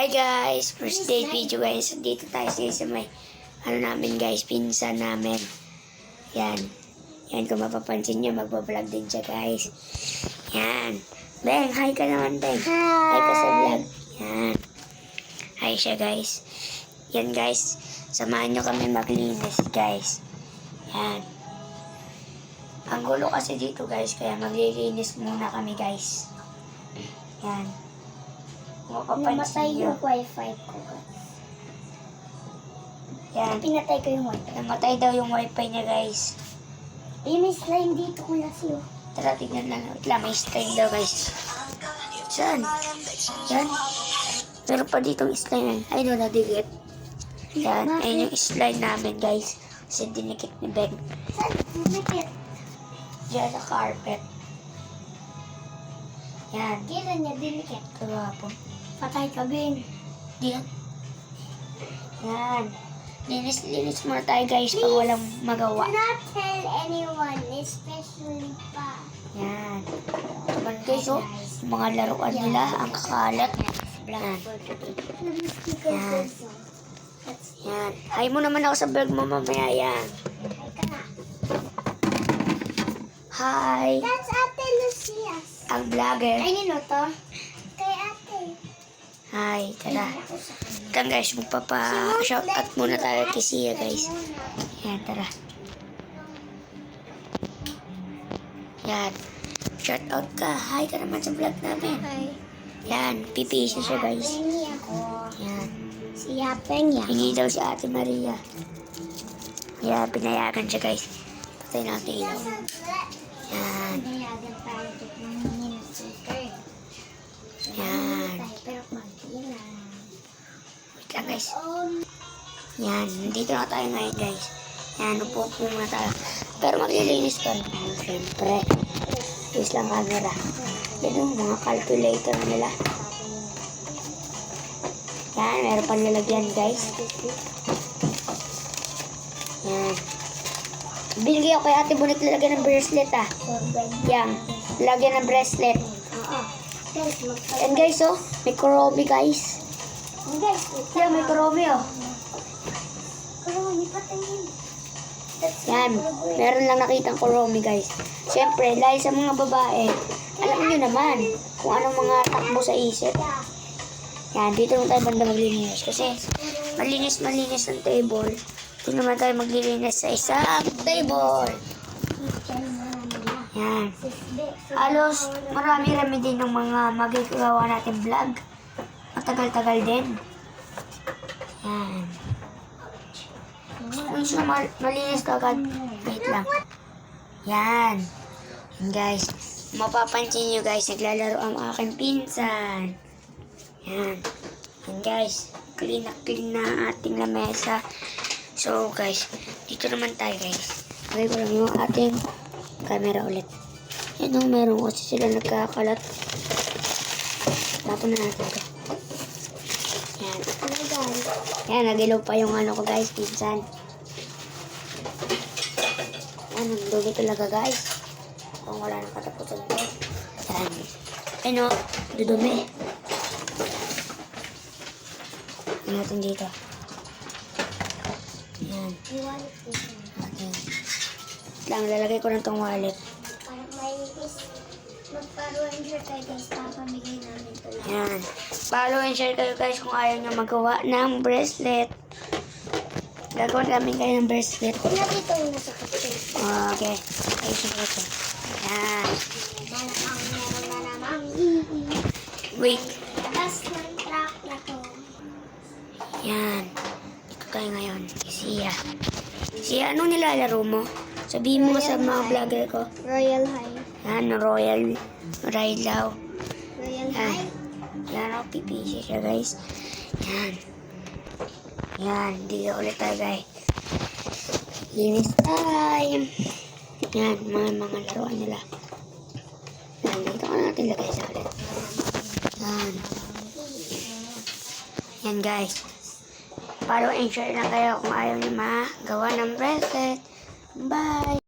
Hi guys! First day video guys. Dito tayo sa may namin guys, pinsan namin. Yan. Yan, kung mapapansin nyo, magbablog din siya guys. Yan. Beng, hi ka naman Beng. Hi ka sa vlog. Yan. Hi siya guys. Yan guys. Samahan nyo kami maglinis guys. Yan. Ang gulo kasi dito guys, kaya maglilinis muna kami guys. Yan. Namatay yung wifi ko. Yan. Pinatay ko yung wifi. Namatay daw yung wifi niya guys. Ay, may slime dito ko na siyo. Tara, tignan lang. Wait lang, may slime daw guys. Saan? Yan. Meron pa ditong slime. Ay, no, nadigit. Yan. Ayun yung slime namin guys. Kasi dinikit ni Ben. Saan? Dinikit? Diyan sa carpet. Yan. Kailan niya dinikit? Kagapon. Patay ka, Ben. Diyan. Yan. Linis muna tayo guys pag walang magawa. Do not tell anyone, especially pa. Yan. Naman guys, oh. Yung mga laruan nila, ang kakalat. Yan. Yan. Yan. Hi mo naman ako sa vlog mo mamaya. Yan. Hi ka na. Hi. That's Ate Lucia's. Ang vlogger. Ay, nino to? Kay Ate. Hi. Tara. Ito guys, magpapa-shoutout muna tayo kay Sia guys. Yan, tara. Yan. Shoutout ka. Hi ka naman sa vlog namin. Hi. Yan. Pipisi siya guys. Pengi ako. Yan. Si Pengi ako. Hingi daw si Ate Maria. Yan, pinayagan siya guys. Patay natin ilaw. Yan. Pinayagan tayo dito ng hingin ng sticker. Yan. Pero mag-ilan. Wait lang guys. Yan, dito na tayo ngayon guys. Yan, upo muna tayo. Pero maglilinis pa rin. Siyempre. Use lang camera. Yan yung mga calculator nila. Yan, meron pang lalagyan guys. Yan. Binigay ako kay Ate Bonit lalagyan ng bracelet ah. Yan, lalagyan ng bracelet. Yan guys oh, may kuromi guys. Yan, may kuromi oh. Yan, meron lang nakitang kuromi guys. Siyempre, dahil sa mga babae, alam nyo naman kung anong mga takbo sa isip. Yan, dito lang tayo banda maglilinis. Kasi malinis ang table. Dito naman tayo maglilinis sa isang table. Yan. Halos marami-rami din ng mga magagawa natin vlog. Matagal-tagal din. Yan. Once na malinis ka agad. Wait lang. Yan. Yan guys. Mapapansin nyo guys, naglalaro ang aking pinsan. Yan. Yan guys. Clean na ang ating lamesa. So guys, dito naman tayo guys. Lagay ko lang yung ating camera ulit. Yan yung meron kasi sila nagkakalat. Tapon na natin ito. Yan. Yan, nagilaw pa yung ano ko guys, pinsan. Yan, nagdugi talaga guys. Kung wala nang katapusan ko. Yan. Ano, dudumi. Yan natin dito. Yan. Okay. Lang, lalagay ko lang tong wallet. Mag-follow and share kayo guys, papamigay namin ito lang. Yan. Follow and share kayo guys kung ayaw nyo magawa ng bracelet. Gagawin namin kayo ng bracelet. Nakita yung nasa kapatid. Okay. Ayos na ito. Yan. Malamang meron na namang Wait. labas ng truck na to. Yan. Dito tayo ngayon. Sia. Sia, anong nilalaro mo? Sabihin mo sa mga vlogger ko. Royal High. Yan, Royal daw. Royal Yan. High. Yan, ako pipisi siya guys. Yan. Yan, dito ulit tayo guys. Linis time. Yan, mga laruan nila. Yan, dito ka natin lagay sa ulit. Yan. Yan guys. Follow and share lang kayo kung ayaw nyo magawa ng bracelet. Bye!